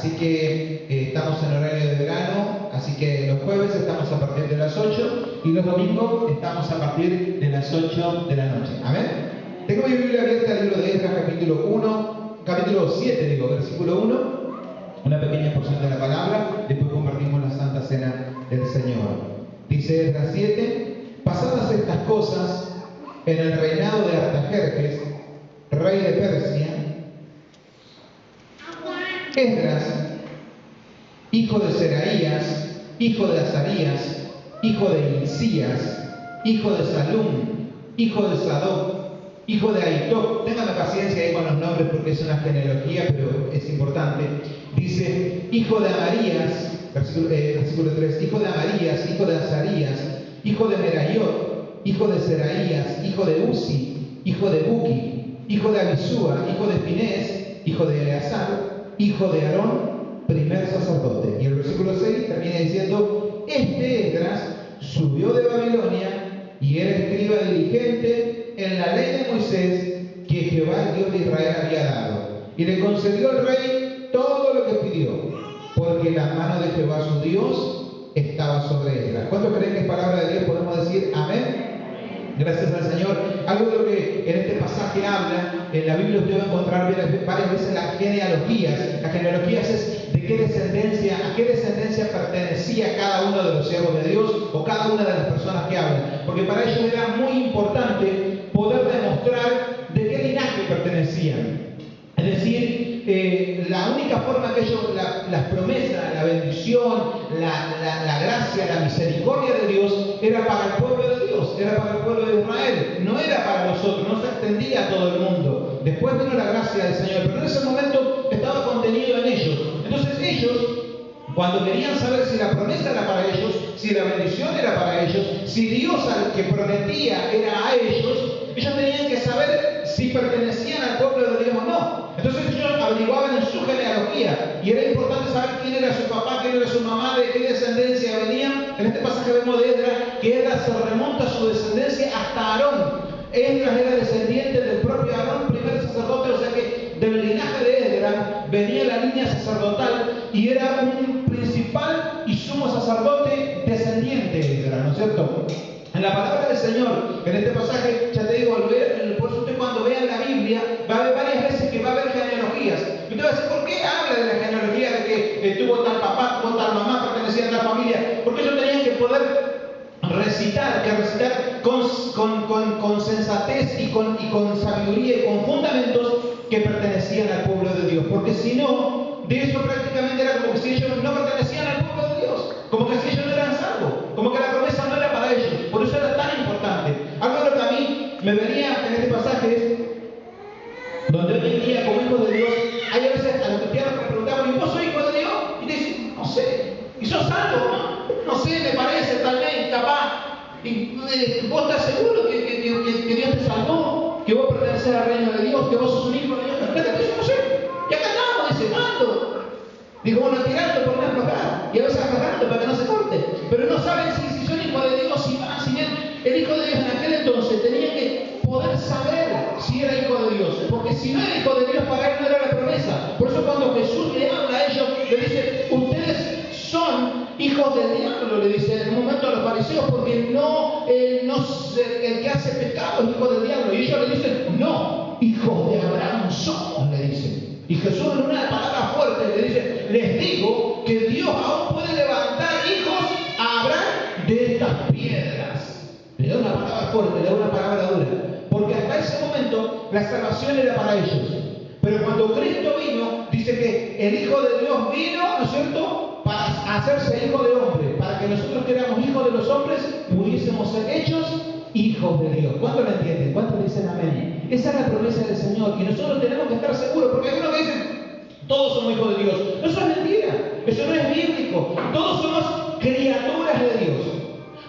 Así que estamos en horario de verano, así que los jueves estamos a partir de las 8 y los domingos estamos a partir de las 8 de la noche. Amén. Tengo mi Biblia abierta al libro de Esdras, capítulo 7, versículo 1, una pequeña porción de la palabra, después compartimos la Santa Cena del Señor. Dice Esdras 7, pasadas estas cosas, en el reinado de Artajerjes, rey de Persia, Esdras, hijo de Seraías, hijo de Azarías, hijo de Hilcías, hijo de Salum, hijo de Sadoc, hijo de Ahitob, téngame paciencia ahí con los nombres porque es una genealogía, pero es importante. Dice, hijo de Amarías, versículo 3, hijo de Amarías, hijo de Azarías, hijo de Merayot, hijo de Seraías, hijo de Uzi, hijo de Buki, hijo de Abisúa, hijo de Finés, hijo de Eleazar, hijo de Aarón, primer sacerdote. Y el versículo 6 termina diciendo, este Esdras subió de Babilonia y era escriba diligente en la ley de Moisés que Jehová, el Dios de Israel, había dado. Y le concedió al rey todo lo que pidió, porque la mano de Jehová su Dios estaba sobre Esdras. ¿Cuántos creen que es palabra de Dios? Podemos decir amén. Gracias al Señor. Algo de lo que en este pasaje habla, en la Biblia usted va a encontrar varias veces las genealogías. Las genealogías es de qué descendencia, a qué descendencia pertenecía cada uno de los siervos de Dios o cada una de las personas que hablan. Porque para ellos era muy importante poder demostrar de qué linaje pertenecían. Es decir, la única forma que ellos, las promesas, la bendición, la gracia, la misericordia de Dios era para el pueblo de Dios, era para el pueblo de Israel, no era para nosotros, no se extendía a todo el mundo. Después vino la gracia del Señor, pero en ese momento estaba contenido en ellos. Entonces ellos, cuando querían saber si la promesa era para ellos, si la bendición era para ellos, si Dios al que prometía era a ellos tenían que saber si pertenecían al pueblo de Dios o no. Entonces ellos averiguaban en su genealogía y era importante saber quién era su papá, quién era su mamá, de qué descendencia venían. En este pasaje vemos de Esdras que Esdras se remonta su descendencia hasta Aarón. Esdras era descendiente del propio Aarón, primer sacerdote, o sea que del linaje de Esdras venía la línea sacerdotal y era un principal y sumo sacerdote descendiente de Esdras, ¿no es cierto? En la palabra del Señor, en este pasaje, ya te digo, por eso usted cuando vea la Biblia, va a ver varias veces que va a haber genealogías. Y usted va a decir, ¿por qué habla de la genealogía de que tuvo tal papá, tuvo tal mamá, pertenecía a tal familia? Porque ellos tenían que poder recitar con sensatez y con sabiduría y con fundamentos que pertenecían al pueblo de Dios. Porque si no, de eso prácticamente era como que si ellos no pertenecían al pueblo de Dios, como que si ellos no eran salvos, como que la promesa no era para ellos. Por eso era tan importante. Algo de lo que a mí me venía en este pasaje es, donde hoy en día como hijos de Dios, hay a veces a los cristianos que preguntamos, ¿y vos sos hijo de Dios? Y te dicen, no sé. ¿Y sos salvo? No sé, me parece, tal vez, capaz. ¿Y vos estás seguro que Dios te salvó? ¿Que vos perteneces al reino de Dios? ¿Que vos sos un hijo de Dios? No sé. Y acá estamos, dice, ¿cuándo? Digo, bueno, tirando por no aflojar. Y a veces aflojando para que no se corte. Pero no saben si son hijos de Dios, si van, si bien. El hijo de Dios en aquel entonces tenía que poder saber si era hijo de Dios. Porque si no era hijo de Dios, para él no era la promesa. Por eso cuando Jesús le habla a ellos, le dice, ustedes son hijos del diablo, le dice en un momento a los fariseos, porque el que hace pecado es hijo del diablo. Y ellos le dicen, no, hijos de Abraham somos, le dicen. Y Jesús en una palabra fuerte le dice, les digo que Dios aún puede levantar hijos a Abraham de estas piedras. Le da una palabra fuerte, le da una palabra dura. Porque hasta ese momento la salvación era para ellos. Pero cuando Cristo vino, dice que el Hijo de Dios vino, ¿no es cierto?, para hacerse hijo de hombre, para que nosotros que éramos hijos de los hombres pudiésemos ser hechos hijos de Dios. ¿Cuántos lo entienden? ¿Cuántos dicen amén? Esa es la promesa del Señor y nosotros tenemos que estar seguros, porque hay unos que dicen, todos somos hijos de Dios. Eso es mentira, eso no es bíblico. Todos somos criaturas de Dios,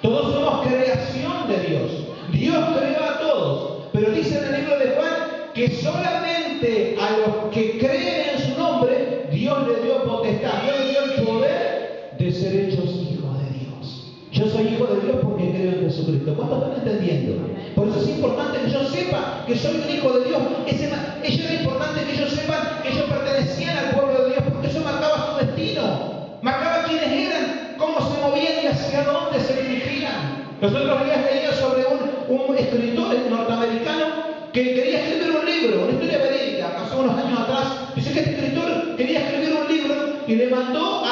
todos somos creación de Dios. Dios creó a todos, pero dice en el libro de Juan que solamente a los que creen en su nombre, Dios le dio potestad, Dios le dio el poder de ser hechos hijos de Dios. Yo soy hijo de Dios porque creo en Jesucristo. ¿Cuántos están entendiendo? Por eso es importante que yo sepa que soy un hijo de Dios. Era importante que ellos sepan que ellos pertenecían al pueblo de Dios, porque eso marcaba Los otros días leía sobre un escritor norteamericano que quería escribir un libro, una historia verídica, hace unos años atrás. Dice que este escritor quería escribir un libro y le mandó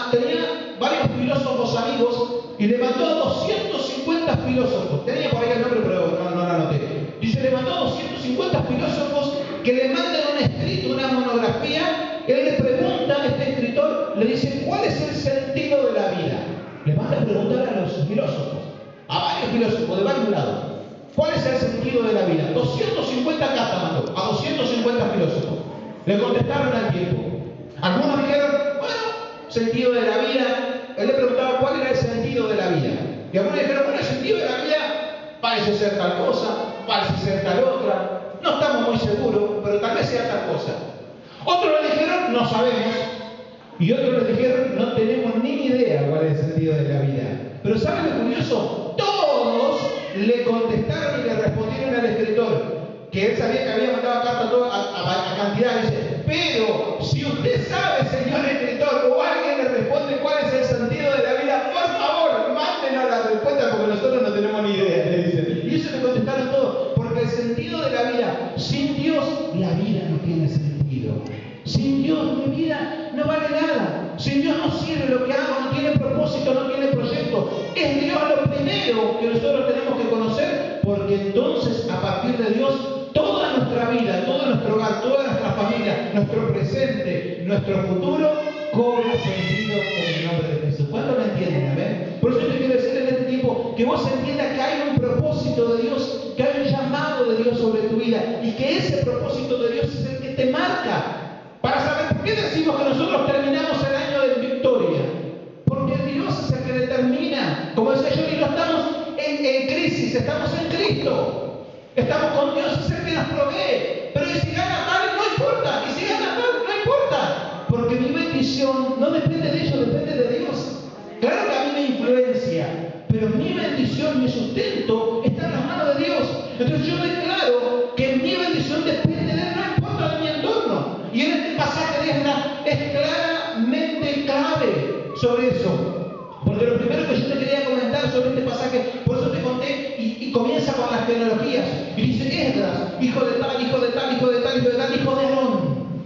tenía varios filósofos amigos, y le mandó a 250 filósofos. Tenía por ahí el nombre, pero no lo anoté. Dice, le mandó a 250 filósofos que le manden un escrito, una monografía. Él le pregunta a este escritor, le dice, ¿cuál es el sentido de la vida? Le manda a preguntar a los filósofos, a varios filósofos de varios lados, ¿cuál es el sentido de la vida? 250 cartas mandó a 250 filósofos. Le contestaron al tiempo. Algunos dijeron, bueno, sentido de la vida. Él le preguntaba cuál era el sentido de la vida. Y algunos dijeron, bueno, el sentido de la vida parece ser tal cosa, parece ser tal otra. No estamos muy seguros, pero tal vez sea tal cosa. Otros le dijeron, no sabemos. Y otros le dijeron, no tenemos ni idea cuál es el sentido de la vida. Pero ¿saben lo curioso? Todos le contestaron y le respondieron al escritor, que él sabía que había mandado carta a cantidad. Dice, pero si usted sabe, señor escritor, o alguien le responde cuál es el sentido de la vida, por favor, mándenos la respuesta porque nosotros no tenemos ni idea, le dicen. Y eso le contestaron todos, porque el sentido de la vida, sin Dios, la vida no tiene sentido. Sin Dios, mi vida no vale nada. Sin Dios no sirve, lo que hago no tiene propósito, no tiene proyecto. Es Dios lo primero que nosotros tenemos que conocer, porque entonces, a partir de Dios, toda nuestra vida, todo nuestro hogar, toda nuestra familia, nuestro presente, nuestro futuro, cobra sentido en el nombre de Jesús. ¿Cuánto me entienden? Amén. Por eso te quiero decir en este tiempo que vos entiendas que hay un propósito de Dios, que hay un llamado de Dios sobre tu vida, y que ese propósito de Dios es el que te marca. Para saber por qué decimos que nosotros terminamos el año de victoria. Porque Dios es el que determina. Como decía yo, y no estamos en crisis, estamos en Cristo. Estamos con Dios, es el que nos provee. Pero y si gana mal, no importa. Y si gana mal, no importa. Porque mi bendición no depende de ellos, depende de Dios. Claro que a mí me influencia, pero mi bendición, mi sustento, está en las manos de Dios. Entonces yo declaro que mi bendición depende de Él, no importa de mi entorno. Y en este pasaje de Esdras es claramente clave sobre eso. Porque lo primero que yo te quería comentar sobre este pasaje, por eso te conté, y comienza con las genealogías. Y dice Esdras, hijo de tal, hijo de tal, hijo de tal, hijo de tal, hijo de Aarón,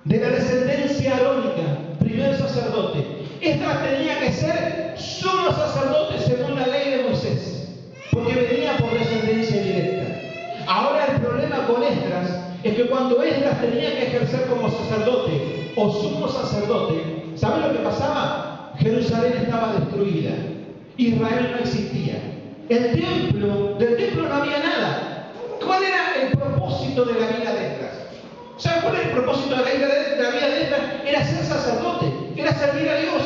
de la descendencia arónica, primer sacerdote. Esdras tenía que ser sumo sacerdote según la ley de Moisés, porque venía por descendencia directa. Ahora el problema con Esdras es que cuando Esdras tenía que ejercer como sacerdote o sumo sacerdote, ¿saben lo que pasaba? Jerusalén estaba destruida, Israel no existía, del templo no había nada. ¿Cuál era el propósito de la vida de Esdras? ¿Saben cuál era el propósito de la vida de Esdras? Era ser sacerdote, era servir a Dios.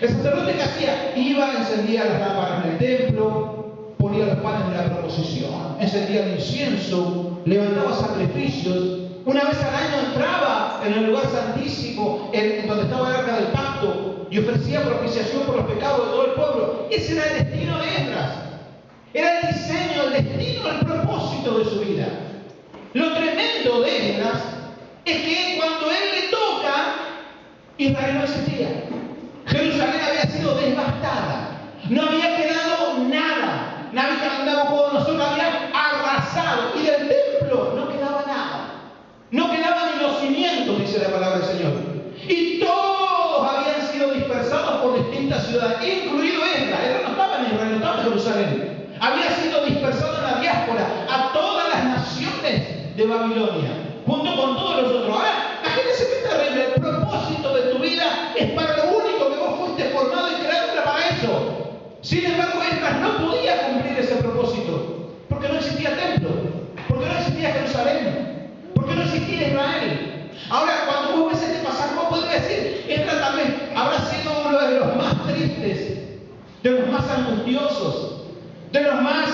El sacerdote que hacía, iba, encendía las lámparas en el templo, ponía los panes de la proposición, encendía el incienso, levantaba sacrificios. Una vez al año entraba en el lugar santísimo, en donde estaba el arca del pacto, y ofrecía propiciación por los pecados de todo el pueblo. Ese era el destino de Esdras. Era el diseño, el destino, el propósito de su vida. Lo tremendo de Esdras es que cuando él le toca, Israel no existía. Jerusalén había sido devastada. No había quedado nada. Nadie andaba como nosotros, había arrasado. Y del templo no quedaba nada. No quedaban ni los cimientos, dice la palabra del Señor. Y todos habían sido dispersados por distintas ciudades, incluido Esdras. Esdras no estaba en Israel, no estaba en Jerusalén. Había sido dispersado en la diáspora a todas las naciones de Babilonia, junto con todos los otros. Ahora, imagínense qué terrible. El propósito de tu vida es para lo único que vos fuiste formado y creado, era para eso. Sin embargo, Esdras no podía cumplir ese propósito, porque no existía templo, porque no existía Jerusalén, porque no existía Israel. Ahora, cuando vos ves este pasaje, vos podés decir, Esdras también habrá sido uno de los más tristes, de los más angustiosos, de los más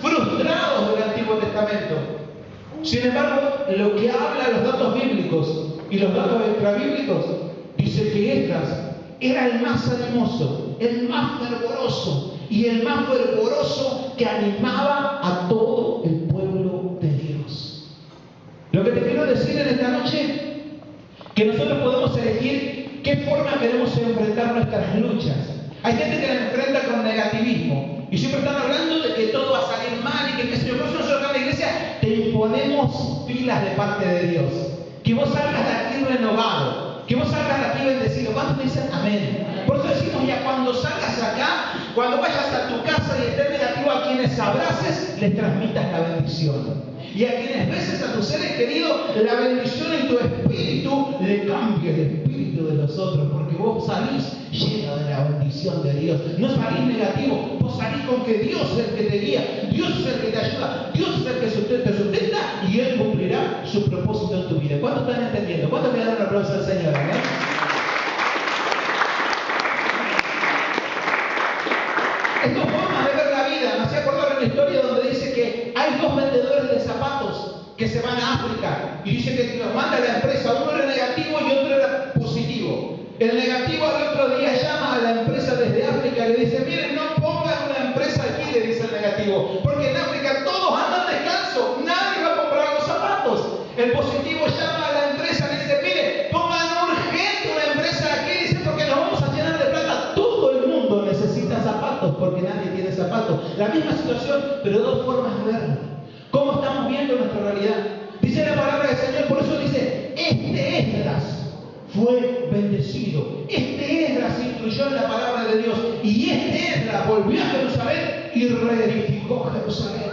frustrados del Antiguo Testamento. Sin embargo, lo que habla los datos bíblicos y los datos extrabíblicos, dice que Esdras era el más animoso, el más fervoroso y el más fervoroso que animaba a todo el pueblo de Dios. Lo que te quiero decir en esta noche, que nosotros podemos elegir qué forma queremos enfrentar nuestras luchas. Hay gente que las enfrenta con negativismo. Y siempre están hablando de que todo va a salir mal y que qué sé yo. Por eso nosotros acá en la iglesia te imponemos pilas de parte de Dios. Que vos salgas de aquí renovado. Que vos salgas de aquí bendecido. ¿Cuántos dicen amén? Por eso decimos ya cuando salgas acá, cuando vayas a tu casa y estés negativo, a quienes abraces, les transmitas la bendición. Y a quienes beses a tus seres queridos, la bendición en tu espíritu le cambie el espíritu de los otros, porque vos salís lleno de la bendición de Dios. No salís negativo, vos salís con que Dios es el que te guía, Dios es el que te ayuda, Dios es el que te sustenta y Él cumplirá su propósito en tu vida. ¿Cuántos están entendiendo? ¿Cuántos le dan un aplauso al Señor? Es dos formas de ver la vida. Me hacía acordar una historia donde dice que hay dos vendedores de zapatos que se van a África y dice que los manda la empresa, uno era negativo y otro era positivo. El negativo al otro día llama a la empresa desde África y le dice: miren, no pongan una empresa aquí, le dice el negativo, porque en África todos andan descalzos, nadie va a comprar los zapatos. El positivo llama a la empresa y le dice: mire, pongan urgente una empresa aquí, dice, porque nos vamos a llenar de plata. Todo el mundo necesita zapatos porque nadie tiene zapatos. La misma situación, pero dos formas de verlo. ¿Cómo estamos viendo nuestra realidad? Dice la palabra del Señor, por eso dice: este Esdras fue bendecido. Este Esdras se instruyó en la palabra de Dios. Y este Esdras volvió a Jerusalén y reedificó Jerusalén.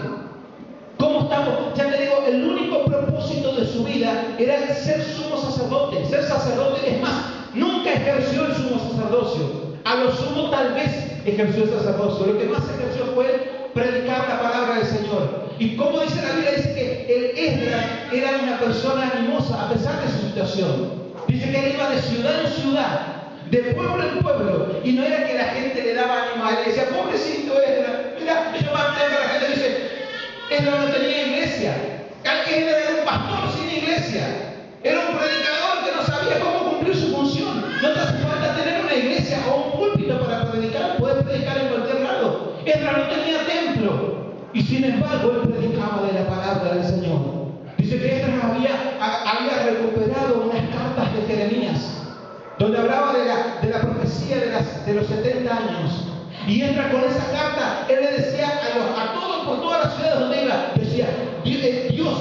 ¿Cómo estamos? Ya te digo, el único propósito de su vida era el ser sumo sacerdote. Ser sacerdote, es más, nunca ejerció el sumo sacerdocio. A lo sumo tal vez ejerció el sacerdocio. Lo que más ejerció fue predicar la palabra del Señor. Y como dice la Biblia, dice que el Esdras era una persona animosa a pesar de su situación. Dice que él iba de ciudad en ciudad, de pueblo en pueblo, y no era que la gente le daba ánimo a él, le decía: pobrecito Esdras, mira, yo más tengo, la gente dice: Esdras no tenía iglesia, Esdras era un pastor sin iglesia, era un predicador que no sabía cómo cumplir su función. No te hace falta tener una iglesia o un púlpito para predicar, puedes predicar en cualquier lado. Esdras no tenía templo, y sin embargo él predicaba de la palabra del Señor. Dice que Esdras había recuperado unas cartas de Jeremías, donde hablaba de la profecía de los 70 años. Y Esdras con esa carta, él le decía a todos, por todas las ciudades donde iba, decía: en Dios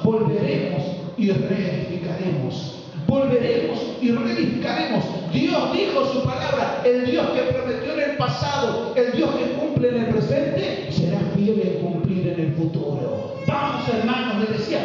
volveremos y reedificaremos. Volveremos y reedificaremos. Dios dijo su palabra. El Dios que prometió en el pasado, el Dios que cumple en el presente, será fiel en cumplir en el futuro. Vamos, hermanos, le decía,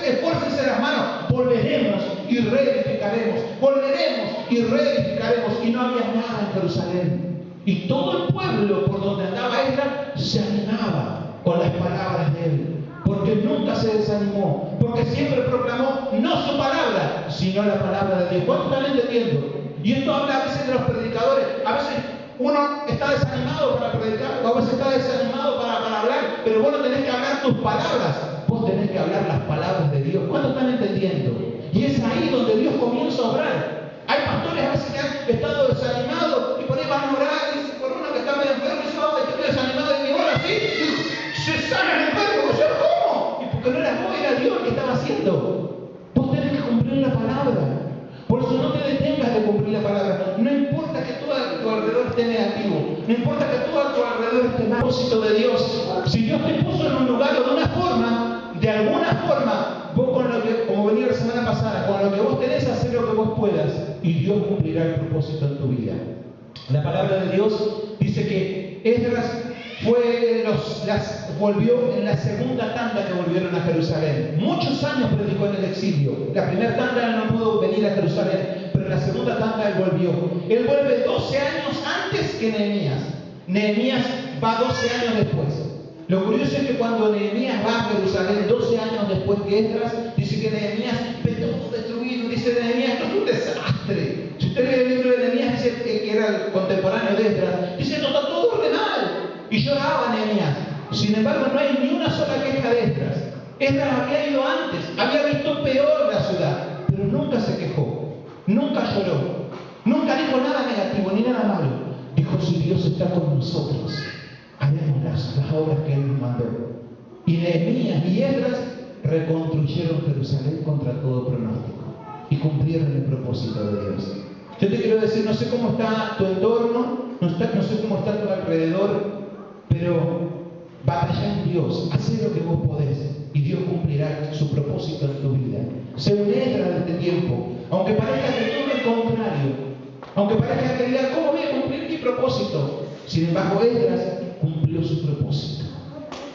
esfuércense las manos. Volveremos y reedificaremos. Volveremos y reedificaremos. Y no había nada en Jerusalén. Y todo el pueblo por donde andaba Esdras se animaba con las palabras de él. Porque nunca se desanimó, porque siempre proclamó no su palabra, sino la palabra de Dios. ¿Cuántos están entendiendo? Y esto habla a veces de los predicadores. A veces uno está desanimado para predicar, o a veces está desanimado para hablar, pero vos no tenés que hablar tus palabras, vos tenés que hablar las palabras de Dios. ¿Cuántos están entendiendo? Y es ahí donde Dios comienza a obrar. Hay pastores a veces que han estado desanimados y por ahí van a orar y dicen por uno que está medio enfermo y dice: oh, estoy desanimado, y digo: ahora sí, y se sana el enfermo. ¿Cómo? Y porque no era vos, era Dios el que estaba haciendo. Vos tenés que cumplir la palabra. Por eso no te detengas de cumplir la palabra. No importa que todo a tu alrededor esté negativo, no importa que todo a tu alrededor esté mal. Propósito de Dios. Si Dios te puso en un lugar o de alguna forma, vos con lo que, como venía la semana pasada, con lo que vos tenés, hacer lo que vos puedas y Dios cumplirá el propósito en tu vida. La palabra de Dios dice que Esdras volvió en la segunda tanda que volvieron a Jerusalén. Muchos años predicó en el exilio. La primera tanda él no pudo venir a Jerusalén, pero en la segunda tanda él volvió. Él vuelve 12 años antes que Nehemías. Nehemías va 12 años después. Lo curioso es que cuando Nehemías va a Jerusalén 12 años después que Esdras, dice que Nehemías ve todo destruido. Dice Nehemías: esto es un desastre. Si usted lee el libro de Nehemías, dice que era el contemporáneo de Esdras, dice: esto está todo re mal. Y lloraba Nehemías. Sin embargo, no hay ni una sola queja de Esdras. Esdras había ido antes, había visto peor la ciudad, pero nunca se quejó, nunca lloró, nunca dijo nada negativo ni nada malo. Dijo: si Dios está con nosotros, haremos las obras que Él nos mandó. Y Nehemías y Esdras reconstruyeron Jerusalén contra todo pronóstico y cumplieron el propósito de Dios. Yo te quiero decir, no sé cómo está tu entorno, no sé cómo está a tu alrededor, pero batalla en Dios, haz lo que vos podés y Dios cumplirá su propósito en tu vida. Sé un Esdras de este tiempo, aunque parezca que todo es contrario, aunque parezca que diga, ¿cómo voy a cumplir mi propósito? Sin embargo, Esdras cumplió su propósito.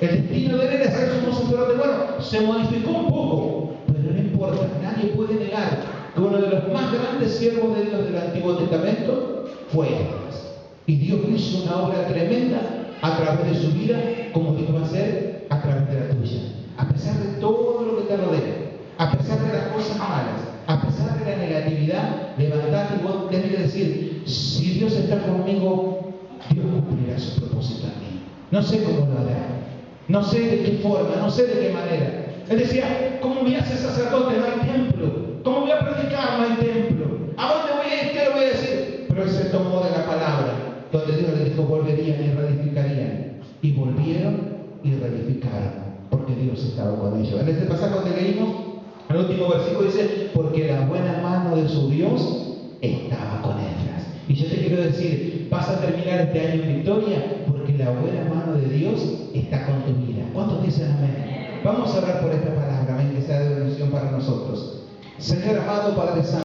El destino de él era ser sumo sacerdote. Bueno, se modificó un poco, pero no importa, nadie puede negar que uno de los más grandes siervos de Dios del Antiguo Testamento fue Esdras. Y Dios hizo una obra tremenda a través de su vida, como Dios va a hacer a través de la tuya. A pesar de todo lo que te rodea, a pesar de las cosas malas, a pesar de la negatividad, levantate y vos tenés que decir, si Dios está conmigo, Dios cumplirá su propósito en mí. No sé cómo lo hará, no sé de qué forma, no sé de qué manera. Él decía, ¿cómo voy a ser sacerdote? No hay templo. ¿Cómo voy a predicar? No hay templo. ¿A dónde voy a ir? ¿Qué le voy a decir? Pero él se tomó de la palabra, donde Dios le dijo, volverían y reedificarían. Y volvieron y reedificaron, porque Dios estaba con ellos. En este pasaje donde leímos, el último versículo dice, porque la buena mano de su Dios estaba con Esdras. Y yo te quiero decir, vas a terminar este año en victoria, porque la buena mano de Dios está con tu vida. ¿Cuántos dicen amén? Vamos a orar por esta palabra, amén, que sea de bendición para nosotros. Señor amado, Padre Santo.